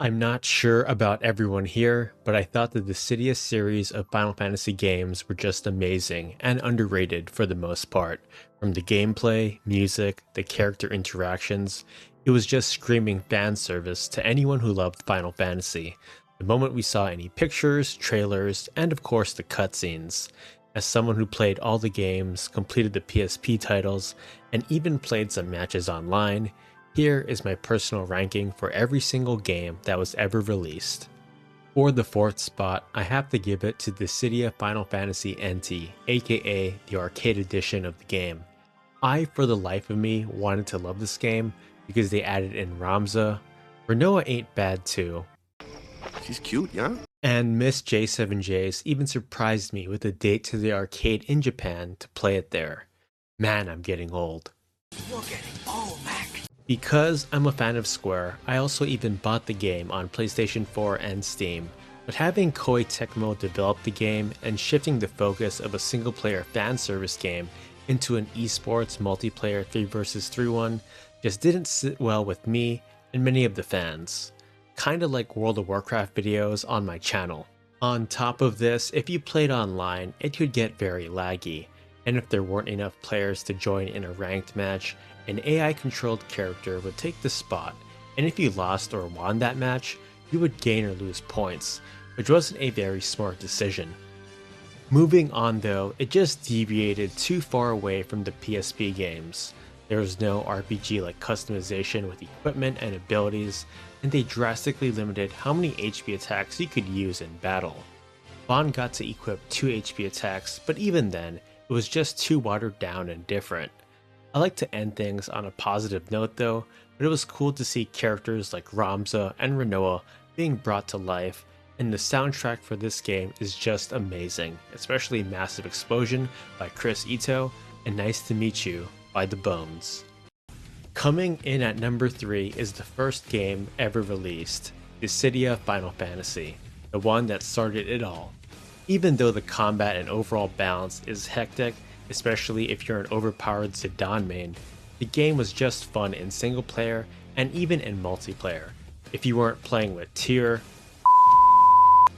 I'm not sure about everyone here, but I thought the Dissidia series of Final Fantasy games were just amazing and underrated for the most part. From the gameplay, music, the character interactions, it was just screaming fan service to anyone who loved Final Fantasy. The moment we saw any pictures, trailers, and of course the cutscenes. As someone who played all the games, completed the PSP titles, and even played some matches online, here is my personal ranking for every single game that was ever released. For the fourth spot, I have to give it to Dissidia Final Fantasy NT, aka the arcade edition of the game. I, for the life of me, wanted to love this game because they added in Ramza. Renoa ain't bad too. She's cute, yeah? And Miss J7J's even surprised me with a date to the arcade in Japan to play it there. Man, I'm getting old. You're getting old, Mac. Because I'm a fan of Square, I also even bought the game on PlayStation 4 and Steam, but having Koei Tecmo develop the game and shifting the focus of a single-player fan service game into an esports multiplayer 3 vs 3 one just didn't sit well with me and many of the fans. Kinda like World of Warcraft videos on my channel. On top of this, if you played online, it could get very laggy, and if there weren't enough players to join in a ranked match, an AI-controlled character would take the spot, and if you lost or won that match, you would gain or lose points, which wasn't a very smart decision. Moving on though, it just deviated too far away from the PSP games. There was no RPG-like customization with equipment and abilities, and they drastically limited how many HP attacks you could use in battle. Vaughn got to equip 2 HP attacks, but even then, it was just too watered down and different. I like to end things on a positive note though, but it was cool to see characters like Ramza and Renoa being brought to life, and the soundtrack for this game is just amazing, especially Massive Explosion by Chris Ito and Nice to Meet You by The Bones. Coming in at number 3 is the first game ever released, Dissidia Final Fantasy, the one that started it all. Even though the combat and overall balance is hectic, especially if you're an overpowered Zidane main, the game was just fun in single player and even in multiplayer, if you weren't playing with Tyr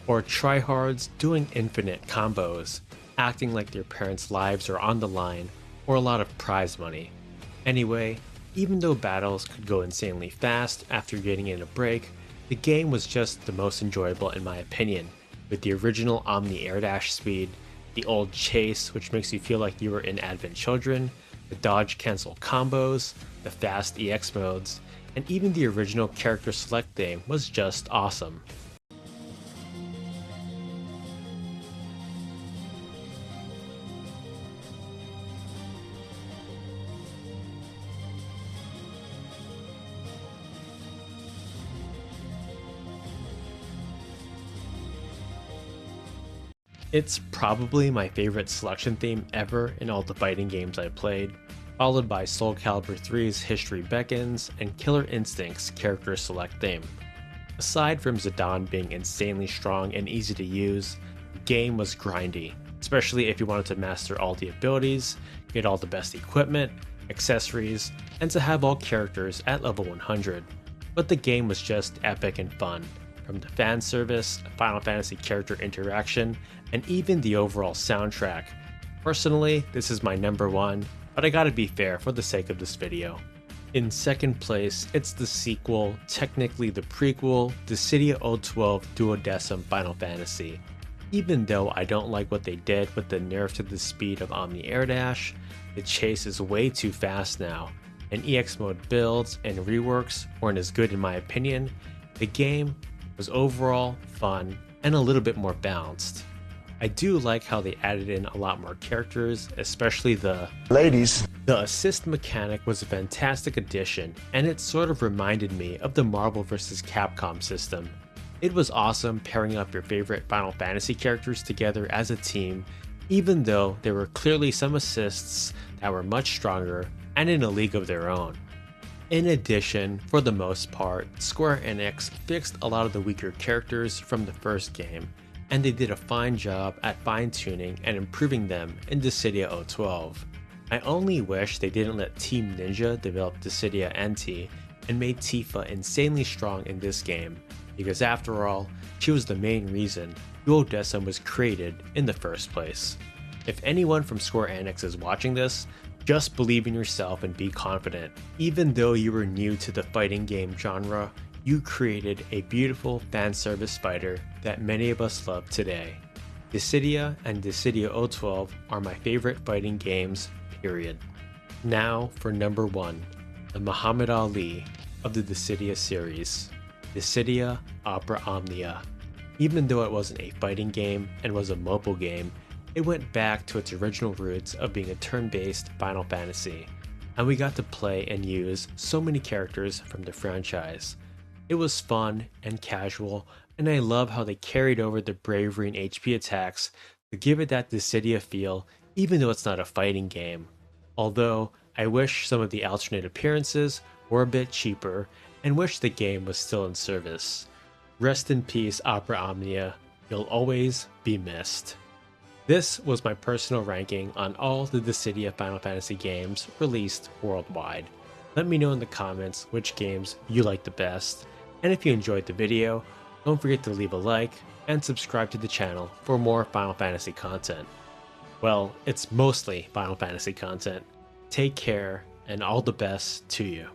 or tryhards doing infinite combos, acting like their parents' lives are on the line, or a lot of prize money. Anyway, even though battles could go insanely fast after getting in a break, the game was just the most enjoyable in my opinion, with the original Omni air dash speed, the old chase which makes you feel like you were in Advent Children, the dodge cancel combos, the fast EX modes, and even the original character select theme was just awesome. It's probably my favorite selection theme ever in all the fighting games I played, followed by Soul Calibur 3's History Beckons and Killer Instinct's character select theme. Aside from Zidane being insanely strong and easy to use, the game was grindy, especially if you wanted to master all the abilities, get all the best equipment, accessories, and to have all characters at level 100. But the game was just epic and fun, from the fan service, Final Fantasy character interaction, and even the overall soundtrack. Personally, this is my number 1, but I gotta be fair for the sake of this video. In second place, it's the sequel, technically the prequel, Dissidia 012 Duodecim Final Fantasy. Even though I don't like what they did with the nerf to the speed of Omni Air Dash, the chase is way too fast now, and EX mode builds and reworks weren't as good in my opinion. The game was overall fun and a little bit more balanced. I do like how they added in a lot more characters, especially the ladies. The assist mechanic was a fantastic addition, and it sort of reminded me of the Marvel vs. Capcom system. It was awesome pairing up your favorite Final Fantasy characters together as a team, even though there were clearly some assists that were much stronger and in a league of their own. In addition, for the most part, Square Enix fixed a lot of the weaker characters from the first game, and they did a fine job at fine-tuning and improving them in Dissidia 012. I only wish they didn't let Team Ninja develop Dissidia NT and made Tifa insanely strong in this game, because after all, she was the main reason Duodecim was created in the first place. If anyone from Square Enix is watching this, just believe in yourself and be confident. Even though you were new to the fighting game genre, you created a beautiful fan service fighter that many of us love today. Dissidia and Dissidia 012 are my favorite fighting games, period. Now for number 1, the Muhammad Ali of the Dissidia series, Dissidia Opera Omnia. Even though it wasn't a fighting game and was a mobile game, it went back to its original roots of being a turn-based Final Fantasy, and we got to play and use so many characters from the franchise. It was fun and casual, and I love how they carried over the bravery and HP attacks to give it that Dissidia feel, even though it's not a fighting game. Although, I wish some of the alternate appearances were a bit cheaper, and wish the game was still in service. Rest in peace, Opera Omnia, you'll always be missed. This was my personal ranking on all the Dissidia Final Fantasy games released worldwide. Let me know in the comments which games you like the best, and if you enjoyed the video, don't forget to leave a like and subscribe to the channel for more Final Fantasy content. Well, it's mostly Final Fantasy content. Take care, and all the best to you.